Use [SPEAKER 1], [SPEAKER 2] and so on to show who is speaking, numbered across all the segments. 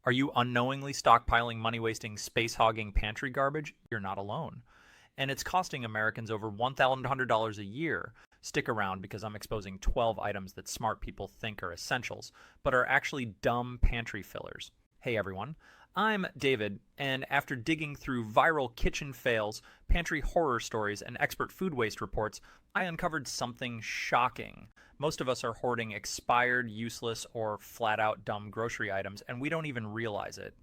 [SPEAKER 1] Are you unknowingly stockpiling money-wasting, space-hogging pantry garbage? You're not alone. And it's costing Americans over $1,100 a year. Stick around because I'm exposing 12 items that smart people think are essentials, but are actually dumb pantry fillers. Hey everyone, I'm David, and after digging through viral kitchen fails, pantry horror stories, and expert food waste reports, I uncovered something shocking. Most of us are hoarding expired, useless, or flat-out dumb grocery items, and we don't even realize it.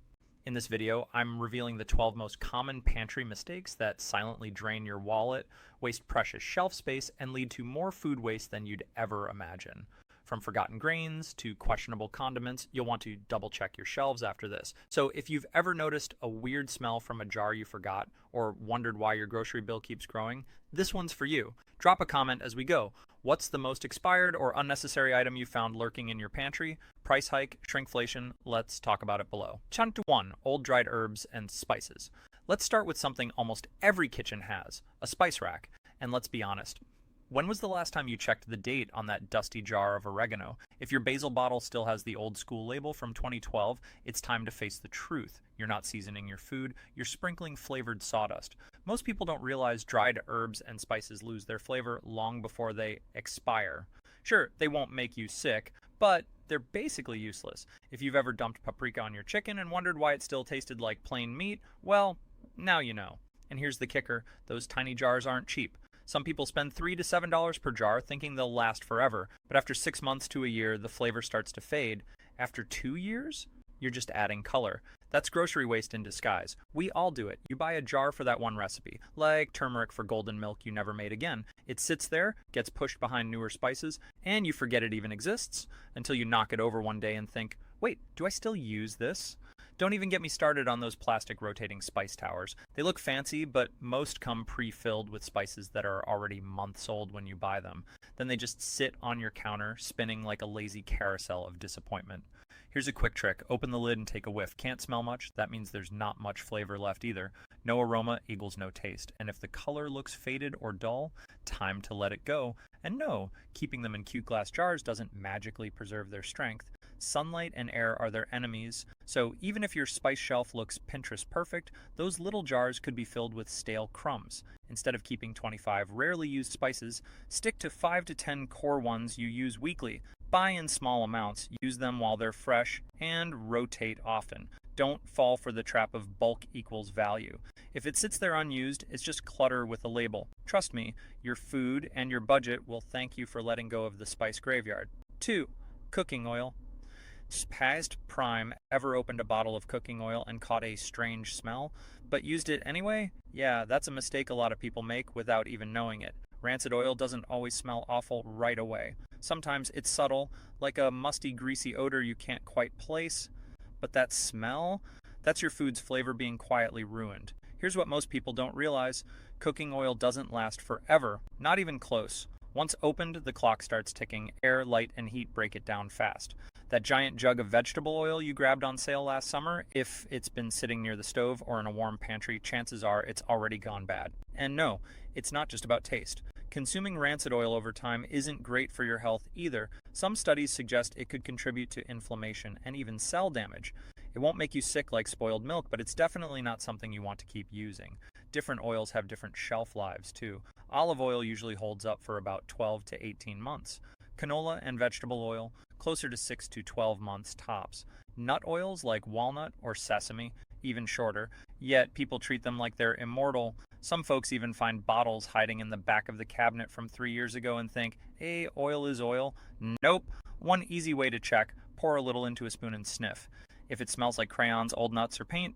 [SPEAKER 1] In this video, I'm revealing the 12 most common pantry mistakes that silently drain your wallet, waste precious shelf space, and lead to more food waste than you'd ever imagine. From forgotten grains to questionable condiments, you'll want to double check your shelves after this. So if you've ever noticed a weird smell from a jar you forgot, or wondered why your grocery bill keeps growing, this one's for you. Drop a comment as we go. What's the most expired or unnecessary item you found lurking in your pantry? Price hike, shrinkflation? Let's talk about it below. Chapter 1, Old Dried Herbs and Spices. Let's start with something almost every kitchen has, a spice rack. And let's be honest. When was the last time you checked the date on that dusty jar of oregano? If your basil bottle still has the old school label from 2012, it's time to face the truth. You're not seasoning your food, you're sprinkling flavored sawdust. Most people don't realize dried herbs and spices lose their flavor long before they expire. Sure, they won't make you sick, but they're basically useless. If you've ever dumped paprika on your chicken and wondered why it still tasted like plain meat, well, now you know. And here's the kicker, those tiny jars aren't cheap. Some people spend $3 to $7 per jar thinking they'll last forever, but after 6 months to a year, the flavor starts to fade. After 2 years, you're just adding color. That's grocery waste in disguise. We all do it. You buy a jar for that one recipe, like turmeric for golden milk you never made again. It sits there, gets pushed behind newer spices, and you forget it even exists until you knock it over one day and think, wait, do I still use this? Don't even get me started on those plastic rotating spice towers. They look fancy, but most come pre-filled with spices that are already months old when you buy them. Then they just sit on your counter, spinning like a lazy carousel of disappointment. Here's a quick trick. Open the lid and take a whiff. Can't smell much? That means there's not much flavor left either. No aroma equals no taste. And if the color looks faded or dull, time to let it go. And no, keeping them in cute glass jars doesn't magically preserve their strength. Sunlight and air are their enemies, so even if your spice shelf looks Pinterest perfect, those little jars could be filled with stale crumbs. Instead of keeping 25 rarely used spices, stick to 5 to 10 core ones you use weekly. Buy in small amounts, use them while they're fresh, and rotate often. Don't fall for the trap of bulk equals value. If it sits there unused, it's just clutter with a label. Trust me, your food and your budget will thank you for letting go of the spice graveyard. 2. Cooking oil. Past Prime ever opened a bottle of cooking oil and caught a strange smell, but used it anyway? Yeah, that's a mistake a lot of people make without even knowing it. Rancid oil doesn't always smell awful right away. Sometimes it's subtle, like a musty, greasy odor you can't quite place. But that smell? That's your food's flavor being quietly ruined. Here's what most people don't realize. Cooking oil doesn't last forever, not even close. Once opened, the clock starts ticking. Air, light, and heat break it down fast. That giant jug of vegetable oil you grabbed on sale last summer, if it's been sitting near the stove or in a warm pantry, chances are it's already gone bad. And no, it's not just about taste. Consuming rancid oil over time isn't great for your health either. Some studies suggest it could contribute to inflammation and even cell damage. It won't make you sick like spoiled milk, but it's definitely not something you want to keep using. Different oils have different shelf lives too. Olive oil usually holds up for about 12 to 18 months. Canola and vegetable oil, closer to 6 to 12 months tops. Nut oils like walnut or sesame, even shorter, yet people treat them like they're immortal. Some folks even find bottles hiding in the back of the cabinet from 3 years ago and think, hey, oil is oil. Nope. One easy way to check, pour a little into a spoon and sniff. If it smells like crayons, old nuts, or paint,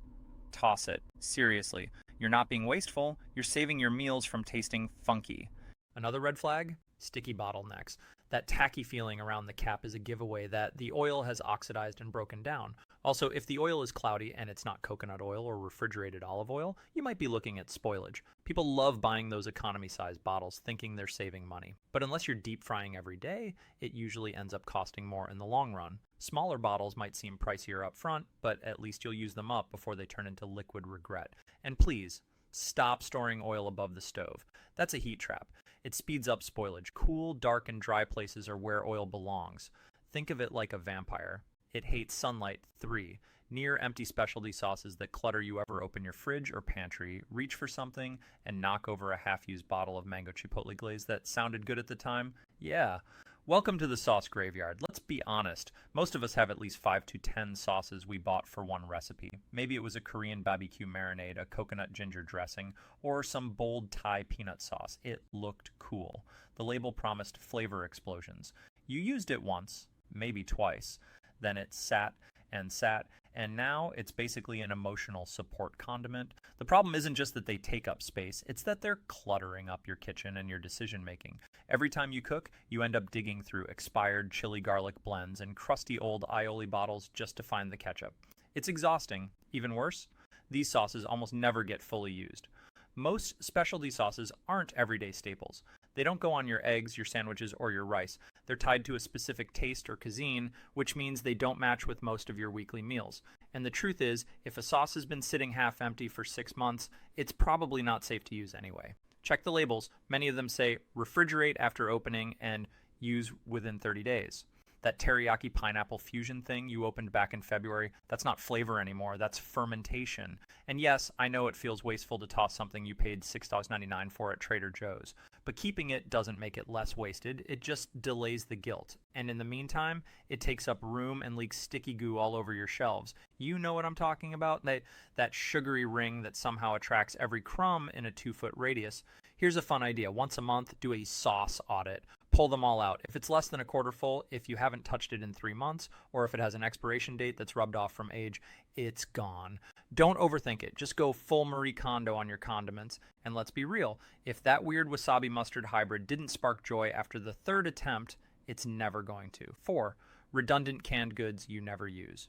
[SPEAKER 1] toss it. Seriously. You're not being wasteful, you're saving your meals from tasting funky. Another red flag? Sticky bottlenecks. That tacky feeling around the cap is a giveaway that the oil has oxidized and broken down. Also, if the oil is cloudy and it's not coconut oil or refrigerated olive oil, you might be looking at spoilage. People love buying those economy-sized bottles thinking they're saving money. But unless you're deep frying every day, it usually ends up costing more in the long run. Smaller bottles might seem pricier up front, but at least you'll use them up before they turn into liquid regret. And please, stop storing oil above the stove. That's a heat trap. It speeds up spoilage. Cool, dark, and dry places are where oil belongs. Think of it like a vampire. It hates sunlight. 3. Near empty specialty sauces that clutter you ever open your fridge or pantry, reach for something, and knock over a half-used bottle of mango chipotle glaze that sounded good at the time? Yeah. Welcome to the sauce graveyard. Let's be honest. Most of us have at least 5 to 10 sauces we bought for one recipe. Maybe it was a Korean barbecue marinade, a coconut ginger dressing, or some bold Thai peanut sauce. It looked cool. The label promised flavor explosions. You used it once, maybe twice. Then it sat, and now it's basically an emotional support condiment. The problem isn't just that they take up space, it's that they're cluttering up your kitchen and your decision making. Every time you cook, you end up digging through expired chili garlic blends and crusty old aioli bottles just to find the ketchup. It's exhausting. Even worse, these sauces almost never get fully used. Most specialty sauces aren't everyday staples. They don't go on your eggs, your sandwiches, or your rice. They're tied to a specific taste or cuisine, which means they don't match with most of your weekly meals. And the truth is, if a sauce has been sitting half empty for 6 months, it's probably not safe to use anyway. Check the labels. Many of them say refrigerate after opening and use within 30 days. That teriyaki pineapple fusion thing you opened back in February, that's not flavor anymore, that's fermentation. And yes, I know it feels wasteful to toss something you paid $6.99 for at Trader Joe's, but keeping it doesn't make it less wasted, it just delays the guilt. And in the meantime, it takes up room and leaks sticky goo all over your shelves. You know what I'm talking about? That sugary ring that somehow attracts every crumb in a 2-foot radius. Here's a fun idea. Once a month, do a sauce audit. Pull them all out. If it's less than a quarter full, if you haven't touched it in 3 months, or if it has an expiration date that's rubbed off from age, it's gone. Don't overthink it. Just go full Marie Kondo on your condiments. And let's be real, if that weird wasabi mustard hybrid didn't spark joy after the 3rd attempt, it's never going to. 4. Redundant canned goods you never use.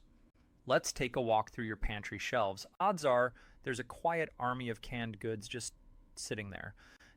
[SPEAKER 1] Let's take a walk through your pantry shelves. Odds are there's a quiet army of canned goods just sitting there.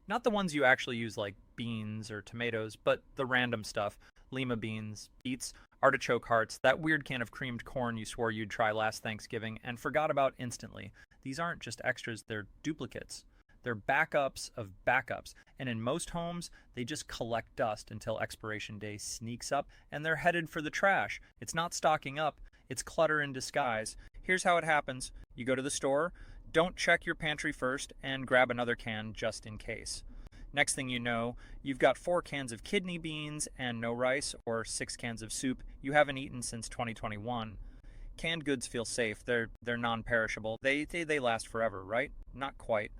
[SPEAKER 1] Not the ones you actually use like beans or tomatoes, but the random stuff. Lima beans, beets, artichoke hearts, that weird can of creamed corn you swore you'd try last Thanksgiving and forgot about instantly. These aren't just extras, they're duplicates. They're backups of backups, and in most homes, they just collect dust until expiration day sneaks up and they're headed for the trash. It's not stocking up, it's clutter in disguise. Here's how it happens. You go to the store, don't check your pantry first, and grab another can just in case. Next thing you know, you've got 4 cans of kidney beans and no rice, or 6 cans of soup you haven't eaten since 2021. Canned goods feel safe. They're non-perishable. They last forever, right? Not quite.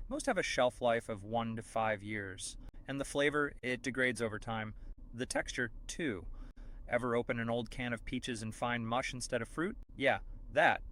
[SPEAKER 1] Most have a shelf life of 1 to 5 years. And the flavor, it degrades over time. The texture, too. Ever open an old can of peaches and find mush instead of fruit? Yeah, that.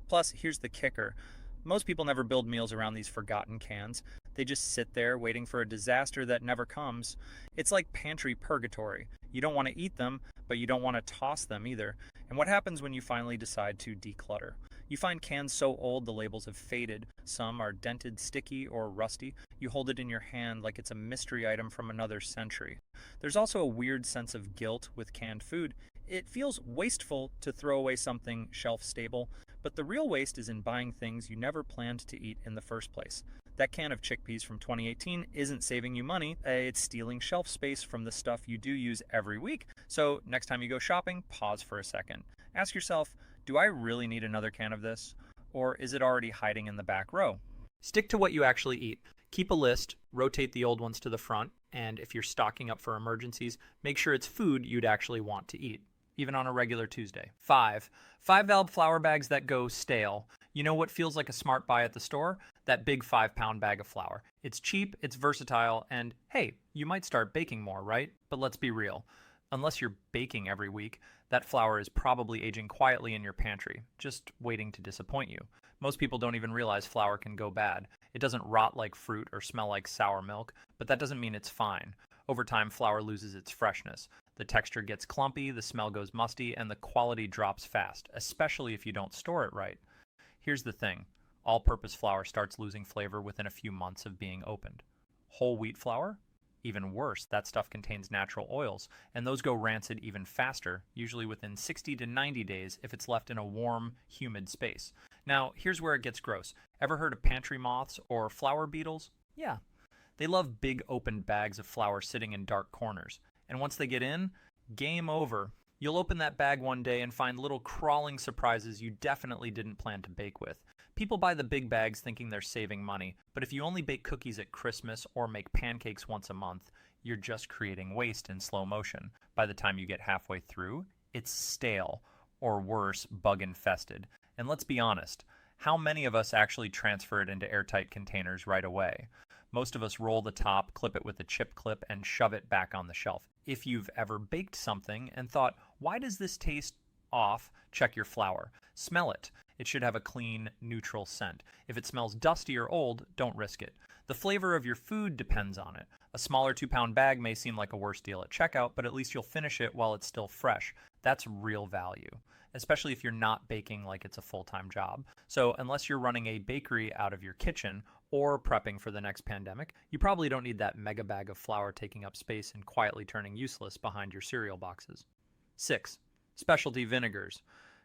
[SPEAKER 1] Plus, here's the kicker. Most people never build meals around these forgotten cans. They just sit there waiting for a disaster that never comes. It's like pantry purgatory. You don't want to eat them, but you don't want to toss them either. And what happens when you finally decide to declutter? You find cans so old the labels have faded. Some are dented, sticky, or rusty. You hold it in your hand like it's a mystery item from another century. There's also a weird sense of guilt with canned food. It feels wasteful to throw away something shelf-stable, but the real waste is in buying things you never planned to eat in the first place. That can of chickpeas from 2018 isn't saving you money, it's stealing shelf space from the stuff you do use every week. So next time you go shopping, pause for a second. Ask yourself, do I really need another can of this? Or is it already hiding in the back row? Stick to what you actually eat. Keep a list, rotate the old ones to the front, and if you're stocking up for emergencies, make sure it's food you'd actually want to eat, even on a regular Tuesday. 5 valve flour bags that go stale. You know what feels like a smart buy at the store? That big 5-pound bag of flour. It's cheap, it's versatile, and hey, you might start baking more, right? But let's be real. Unless you're baking every week, that flour is probably aging quietly in your pantry, just waiting to disappoint you. Most people don't even realize flour can go bad. It doesn't rot like fruit or smell like sour milk, but that doesn't mean it's fine. Over time, flour loses its freshness. The texture gets clumpy, the smell goes musty, and the quality drops fast, especially if you don't store it right. Here's the thing. All-purpose flour starts losing flavor within a few months of being opened. Whole wheat flour? Even worse, that stuff contains natural oils, and those go rancid even faster, usually within 60 to 90 days if it's left in a warm, humid space. Now, here's where it gets gross. Ever heard of pantry moths or flour beetles? Yeah. They love big open bags of flour sitting in dark corners. And once they get in, game over. You'll open that bag one day and find little crawling surprises you definitely didn't plan to bake with. People buy the big bags thinking they're saving money, but if you only bake cookies at Christmas or make pancakes once a month, you're just creating waste in slow motion. By the time you get halfway through, it's stale, or worse, bug infested. And let's be honest, how many of us actually transfer it into airtight containers right away? Most of us roll the top, clip it with a chip clip, and shove it back on the shelf. If you've ever baked something and thought, why does this taste off? Check your flour. Smell it. It should have a clean, neutral scent. If it smells dusty or old, don't risk it. The flavor of your food depends on it. A smaller 2-pound bag may seem like a worse deal at checkout, but at least you'll finish it while it's still fresh. That's real value, especially if you're not baking like it's a full-time job. So unless you're running a bakery out of your kitchen or prepping for the next pandemic, you probably don't need that mega bag of flour taking up space and quietly turning useless behind your cereal boxes. 6. Specialty vinegars.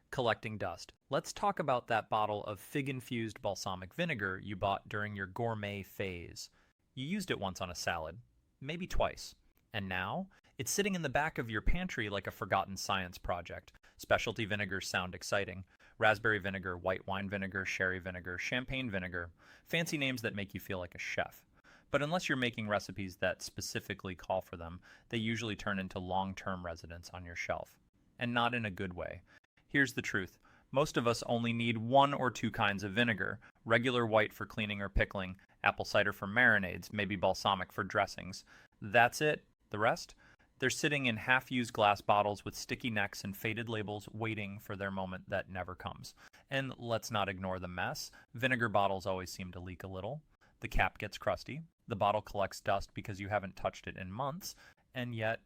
[SPEAKER 1] Collecting dust. Let's talk about that bottle of fig-infused balsamic vinegar you bought during your gourmet phase. You used it once on a salad, maybe twice, and now it's sitting in the back of your pantry like a forgotten science project. Specialty vinegars sound exciting. Raspberry vinegar, white wine vinegar, sherry vinegar, champagne vinegar. Fancy names that make you feel like a chef. But unless you're making recipes that specifically call for them, they usually turn into long-term residents on your shelf. And not in a good way. Here's the truth. Most of us only need 1 or 2 kinds of vinegar. Regular white for cleaning or pickling, apple cider for marinades, maybe balsamic for dressings. That's it. The rest? They're sitting in half-used glass bottles with sticky necks and faded labels waiting for their moment that never comes. And let's not ignore the mess. Vinegar bottles always seem to leak a little. The cap gets crusty. The bottle collects dust because you haven't touched it in months. And yet,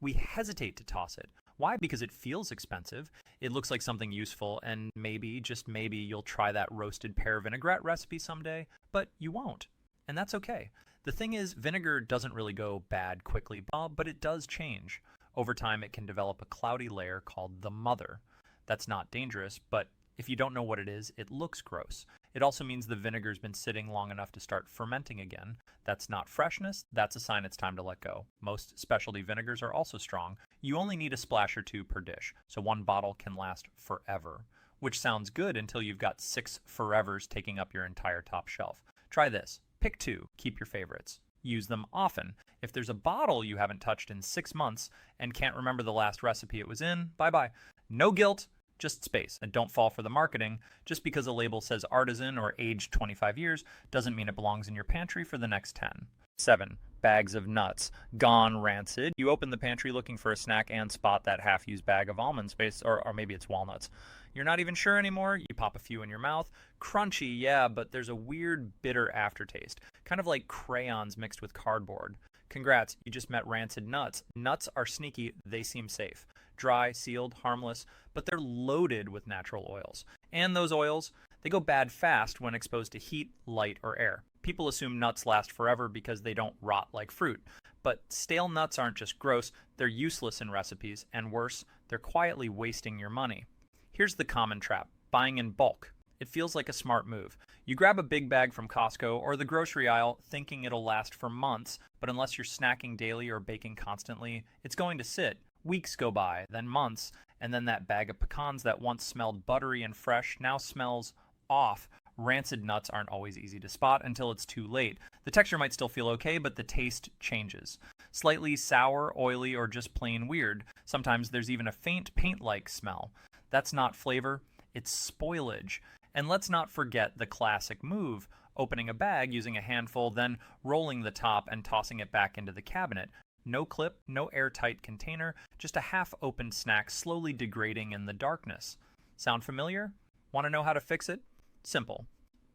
[SPEAKER 1] we hesitate to toss it. Why? Because it feels expensive. It looks like something useful, and maybe, just maybe, you'll try that roasted pear vinaigrette recipe someday, but you won't. And that's okay. The thing is, vinegar doesn't really go bad quickly, but it does change. Over time, it can develop a cloudy layer called the mother. That's not dangerous, but if you don't know what it is, it looks gross. It also means the vinegar's been sitting long enough to start fermenting again. That's not freshness, that's a sign it's time to let go. Most specialty vinegars are also strong. You only need a splash or 2 per dish, so 1 bottle can last forever. Which sounds good until you've got 6 forevers taking up your entire top shelf. Try this. Pick 2, keep your favorites. Use them often. If there's a bottle you haven't touched in 6 months and can't remember the last recipe it was in, bye-bye. No guilt. Just space, and don't fall for the marketing. Just because a label says artisan or aged 25 years doesn't mean it belongs in your pantry for the next 10. 7. Bags of nuts. Gone rancid. You open the pantry looking for a snack and spot that half-used bag of almond space, or maybe it's walnuts. You're not even sure anymore. You pop a few in your mouth. Crunchy, yeah, but there's a weird bitter aftertaste. Kind of like crayons mixed with cardboard. Congrats, you just met rancid nuts. Nuts are sneaky, they seem safe. Dry, sealed, harmless, but they're loaded with natural oils. And those oils, they go bad fast when exposed to heat, light, or air. People assume nuts last forever because they don't rot like fruit. But stale nuts aren't just gross, they're useless in recipes, and worse, they're quietly wasting your money. Here's the common trap: buying in bulk. It feels like a smart move. You grab a big bag from Costco or the grocery aisle thinking it'll last for months, but unless you're snacking daily or baking constantly, it's going to sit. Weeks go by, then months, and then that bag of pecans that once smelled buttery and fresh now smells off. Rancid nuts aren't always easy to spot until it's too late. The texture might still feel okay, but the taste changes. Slightly sour, oily, or just plain weird. Sometimes there's even a faint paint-like smell. That's not flavor, it's spoilage. And let's not forget the classic move: opening a bag using a handful, then rolling the top and tossing it back into the cabinet. No clip, no airtight container, just a half-opened snack slowly degrading in the darkness. Sound familiar? Want to know how to fix it? Simple.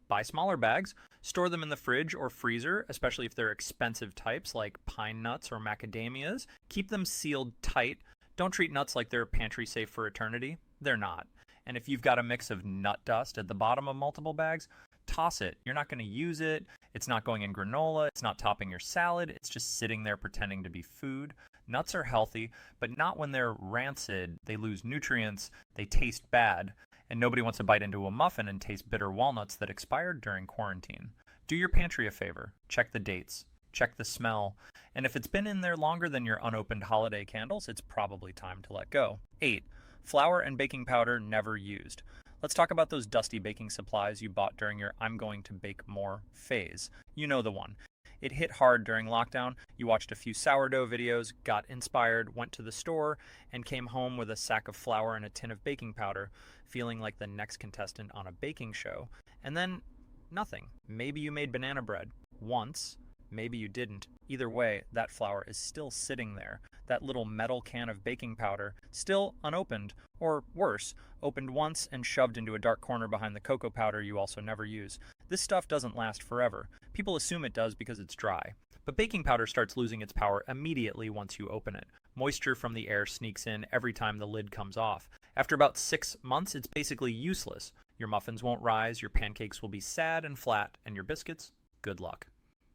[SPEAKER 1] Buy smaller bags, store them in the fridge or freezer, especially if they're expensive types like pine nuts or macadamias. Keep them sealed tight. Don't treat nuts like they're pantry safe for eternity. They're not. And if you've got a mix of nut dust at the bottom of multiple bags, toss it. You're not going to use it. It's not going in granola. It's not topping your salad. It's just sitting there pretending to be food. Nuts are healthy, but not when they're rancid. They lose nutrients. They taste bad. And nobody wants to bite into a muffin and taste bitter walnuts that expired during quarantine. Do your pantry a favor. Check the dates. check the smell, and if it's been in there longer than your unopened holiday candles, it's probably time to let go. 8. Flour and baking powder never used. Let's talk about those dusty baking supplies you bought during your I'm going to bake more phase. You know the one. It hit hard during lockdown. You watched a few sourdough videos, got inspired, went to the store, and came home with a sack of flour and a tin of baking powder, feeling like the next contestant on a baking show. And then, nothing. Maybe you made banana bread. Once. Maybe you didn't. Either way, that flour is still sitting there. That little metal can of baking powder, still unopened, or worse, opened once and shoved into a dark corner behind the cocoa powder you also never use. This stuff doesn't last forever. People assume it does because it's dry. But baking powder starts losing its power immediately once you open it. Moisture from the air sneaks in every time the lid comes off. After about 6 months, it's basically useless. Your muffins won't rise, your pancakes will be sad and flat, and your biscuits, good luck.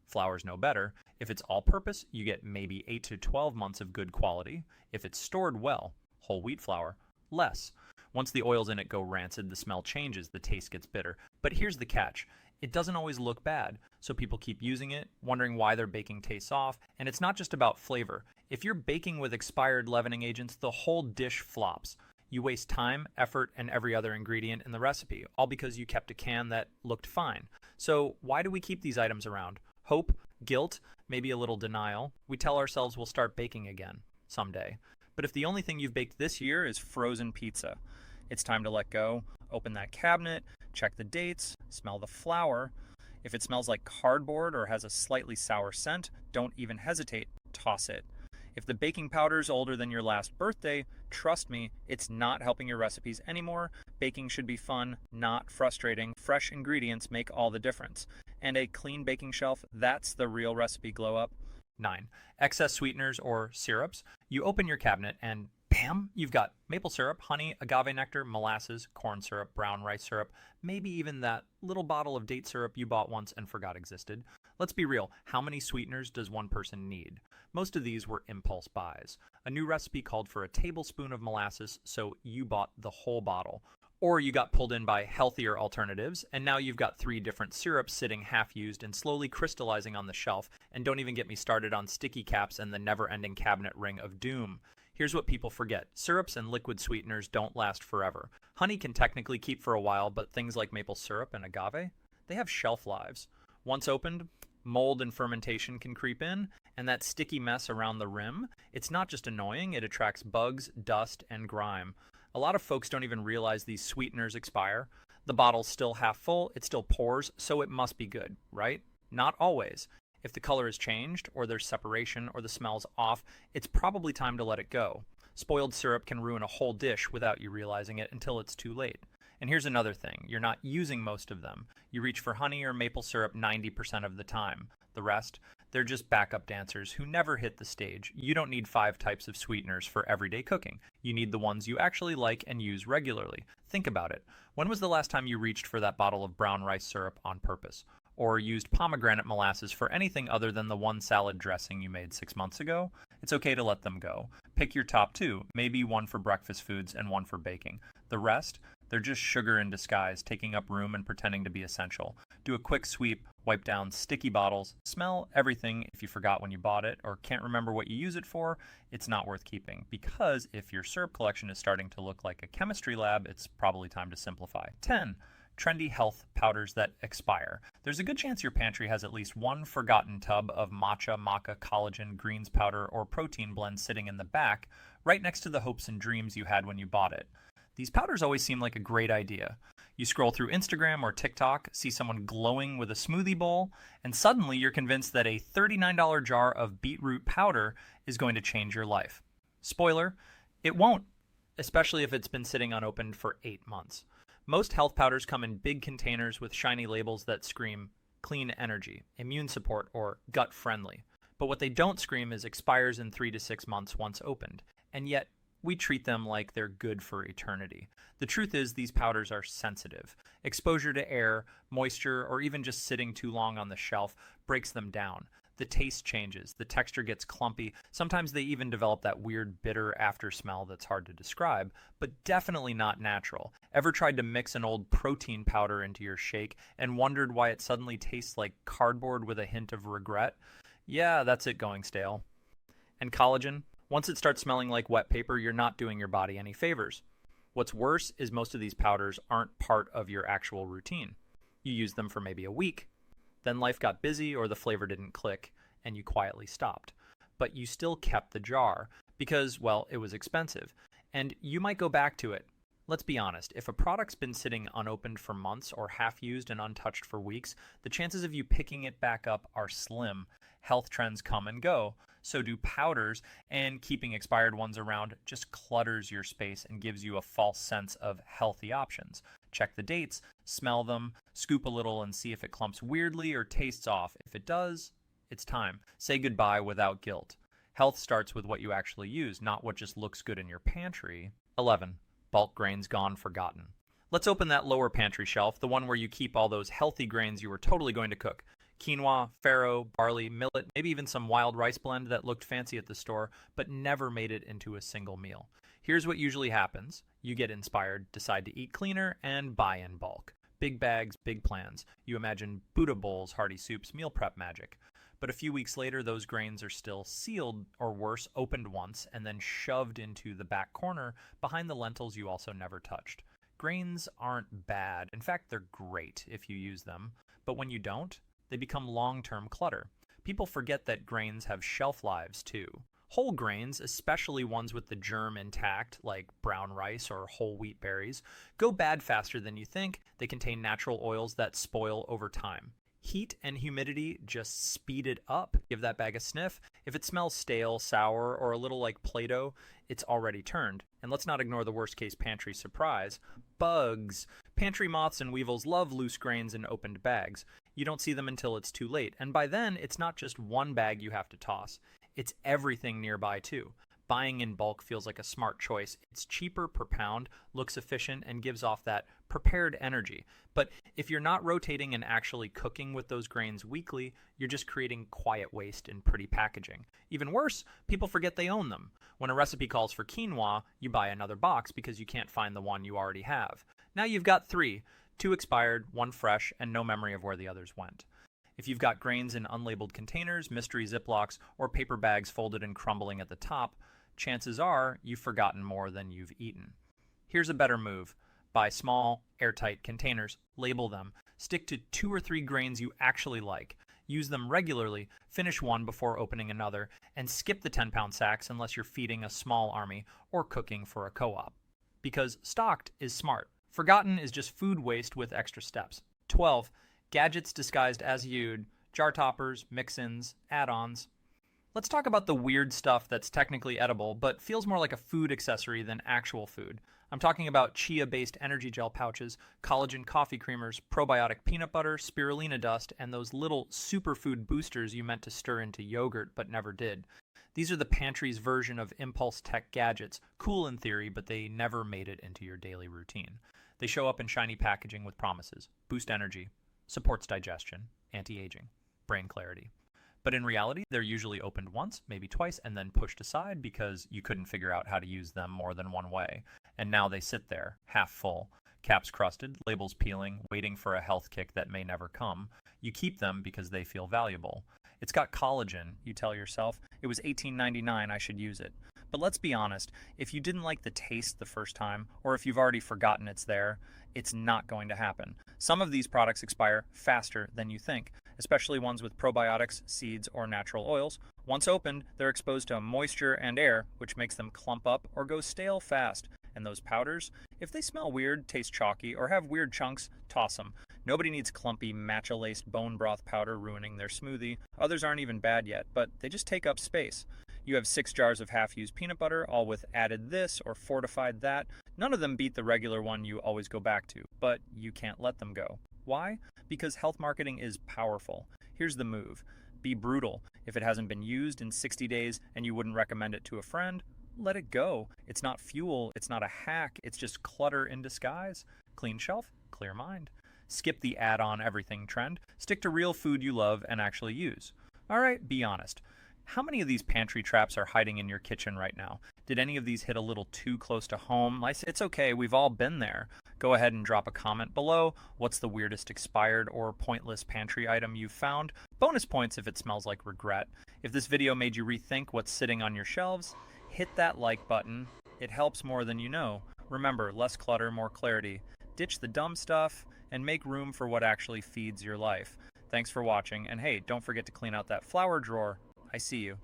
[SPEAKER 1] Flour's no better. If it's all-purpose, you get maybe 8 to 12 months of good quality. If it's stored well, whole wheat flour, less. Once the oils in it go rancid, the smell changes, the taste gets bitter. But here's the catch. It doesn't always look bad, so people keep using it, wondering why their baking tastes off, and it's not just about flavor. If you're baking with expired leavening agents, the whole dish flops. You waste time, effort, and every other ingredient in the recipe, all because you kept a can that looked fine. So why do we keep these items around? Hope, guilt, maybe a little denial. We tell ourselves we'll start baking again, someday. But if the only thing you've baked this year is frozen pizza, it's time to let go. Open that cabinet, check the dates, smell the flour. If it smells like cardboard or has a slightly sour scent, don't even hesitate, toss it. If the baking powder's older than your last birthday, trust me, it's not helping your recipes anymore. Baking should be fun, not frustrating. Fresh ingredients make all the difference. And a clean baking shelf, that's the real recipe glow up. 9. Excess sweeteners or syrups. You open your cabinet and bam, you've got maple syrup, honey, agave nectar, molasses, corn syrup, brown rice syrup, maybe even that little bottle of date syrup you bought once and forgot existed. Let's be real, how many sweeteners does one person need? Most of these were impulse buys. A new recipe called for a tablespoon of molasses, so you bought the whole bottle. Or you got pulled in by healthier alternatives, and now you've got 3 different syrups sitting half-used and slowly crystallizing on the shelf, and don't even get me started on sticky caps and the never-ending cabinet ring of doom. Here's what people forget. Syrups and liquid sweeteners don't last forever. Honey can technically keep for a while, but things like maple syrup and agave, they have shelf lives. Once opened, mold and fermentation can creep in, and that sticky mess around the rim, it's not just annoying, it attracts bugs, dust, and grime. A lot of folks don't even realize these sweeteners expire. The bottle's still half full, it still pours, so it must be good, right? Not always. If the color has changed, or there's separation, or the smell's off, it's probably time to let it go. Spoiled syrup can ruin a whole dish without you realizing it until it's too late. And here's another thing, you're not using most of them. You reach for honey or maple syrup 90% of the time. The rest, they're just backup dancers who never hit the stage. You don't need 5 types of sweeteners for everyday cooking. You need the ones you actually like and use regularly. Think about it. When was the last time you reached for that bottle of brown rice syrup on purpose? Or used pomegranate molasses for anything other than the one salad dressing you made 6 months ago? It's okay to let them go. Pick your top 2, maybe one for breakfast foods and one for baking. The rest, they're just sugar in disguise, taking up room and pretending to be essential. Do a quick sweep, wipe down sticky bottles, smell everything. If you forgot when you bought it or can't remember what you use it for, it's not worth keeping. Because if your syrup collection is starting to look like a chemistry lab, it's probably time to simplify. 10. Trendy health powders that expire. There's a good chance your pantry has at least one forgotten tub of matcha, maca, collagen, greens powder, or protein blend sitting in the back, right next to the hopes and dreams you had when you bought it. These powders always seem like a great idea. You scroll through Instagram or TikTok, see someone glowing with a smoothie bowl, and suddenly you're convinced that a $39 jar of beetroot powder is going to change your life. Spoiler, it won't, especially if it's been sitting unopened for 8 months. Most health powders come in big containers with shiny labels that scream clean energy, immune support, or gut friendly. But what they don't scream is expires in 3 to 6 months once opened. And yet, we treat them like they're good for eternity. The truth is these powders are sensitive. Exposure to air, moisture, or even just sitting too long on the shelf breaks them down. The taste changes, the texture gets clumpy, sometimes they even develop that weird bitter after smell that's hard to describe, but definitely not natural. Ever tried to mix an old protein powder into your shake and wondered why it suddenly tastes like cardboard with a hint of regret? Yeah, that's it going stale. And collagen, once it starts smelling like wet paper, you're not doing your body any favors. What's worse is most of these powders aren't part of your actual routine. You use them for maybe a week, then life got busy or the flavor didn't click, and you quietly stopped. But you still kept the jar because, well, it was expensive. And you might go back to it. Let's be honest, if a product's been sitting unopened for months or half used and untouched for weeks, the chances of you picking it back up are slim. Health trends come and go, so do powders, and keeping expired ones around just clutters your space and gives you a false sense of healthy options. Check the dates, smell them, scoop a little and see if it clumps weirdly or tastes off. If it does, it's time. Say goodbye without guilt. Health starts with what you actually use, not what just looks good in your pantry. 11. Bulk grains gone forgotten. Let's open that lower pantry shelf, the one where you keep all those healthy grains you were totally going to cook. Quinoa, farro, barley, millet, maybe even some wild rice blend that looked fancy at the store, but never made it into a single meal. Here's what usually happens. You get inspired, decide to eat cleaner, and buy in bulk. Big bags, big plans. You imagine Buddha bowls, hearty soups, meal prep magic. But a few weeks later, those grains are still sealed, or worse, opened once, and then shoved into the back corner behind the lentils you also never touched. Grains aren't bad. In fact, they're great if you use them. But when you don't, they become long-term clutter. People forget that grains have shelf lives, too. Whole grains, especially ones with the germ intact, like brown rice or whole wheat berries, go bad faster than you think. They contain natural oils that spoil over time. Heat and humidity just speed it up. Give that bag a sniff. If it smells stale, sour, or a little like Play-Doh, it's already turned. And let's not ignore the worst-case pantry surprise. Bugs. Pantry moths and weevils love loose grains in opened bags. You don't see them until it's too late. And by then, it's not just one bag you have to toss. It's everything nearby, too. Buying in bulk feels like a smart choice. It's cheaper per pound, looks efficient, and gives off that prepared energy. But if you're not rotating and actually cooking with those grains weekly, you're just creating quiet waste in pretty packaging. Even worse, people forget they own them. When a recipe calls for quinoa, you buy another box because you can't find the one you already have. Now you've got 3, 2 expired, 1 fresh, and no memory of where the others went. If you've got grains in unlabeled containers, mystery Ziplocs, or paper bags folded and crumbling at the top, chances are you've forgotten more than you've eaten. Here's a better move. Buy small, airtight containers, label them, stick to 2 or 3 grains you actually like, use them regularly, finish one before opening another, and skip the 10-pound sacks unless you're feeding a small army or cooking for a co-op. Because stocked is smart. Forgotten is just food waste with extra steps. 12. Gadgets disguised as you'd, jar toppers, mix-ins, add-ons. Let's talk about the weird stuff that's technically edible, but feels more like a food accessory than actual food. I'm talking about chia-based energy gel pouches, collagen coffee creamers, probiotic peanut butter, spirulina dust, and those little superfood boosters you meant to stir into yogurt but never did. These are the pantry's version of impulse tech gadgets, cool in theory, but they never made it into your daily routine. They show up in shiny packaging with promises: boost energy, supports digestion, anti-aging, brain clarity. But in reality, they're usually opened once, maybe twice, and then pushed aside because you couldn't figure out how to use them more than one way. And now they sit there, half full, caps crusted, labels peeling, waiting for a health kick that may never come. You keep them because they feel valuable. It's got collagen, you tell yourself. It was $18.99, I should use it. But let's be honest, if you didn't like the taste the first time, or if you've already forgotten it's there, it's not going to happen. Some of these products expire faster than you think, especially ones with probiotics, seeds, or natural oils. Once opened, they're exposed to moisture and air, which makes them clump up or go stale fast. And those powders, if they smell weird, taste chalky, or have weird chunks, toss them. Nobody needs clumpy, matcha-laced bone broth powder ruining their smoothie. Others aren't even bad yet, but they just take up space. You have 6 jars of half-used peanut butter, all with added this or fortified that. None of them beat the regular one you always go back to, but you can't let them go. Why? Because health marketing is powerful. Here's the move. Be brutal. If it hasn't been used in 60 days and you wouldn't recommend it to a friend, let it go. It's not fuel, it's not a hack, it's just clutter in disguise. Clean shelf, clear mind. Skip the add-on everything trend. Stick to real food you love and actually use. All right, be honest. How many of these pantry traps are hiding in your kitchen right now? Did any of these hit a little too close to home? It's okay, we've all been there. Go ahead and drop a comment below. What's the weirdest expired or pointless pantry item you've found? Bonus points if it smells like regret. If this video made you rethink what's sitting on your shelves, hit that like button. It helps more than you know. Remember, less clutter, more clarity. Ditch the dumb stuff and make room for what actually feeds your life. Thanks for watching, and hey, don't forget to clean out that flour drawer. I see you.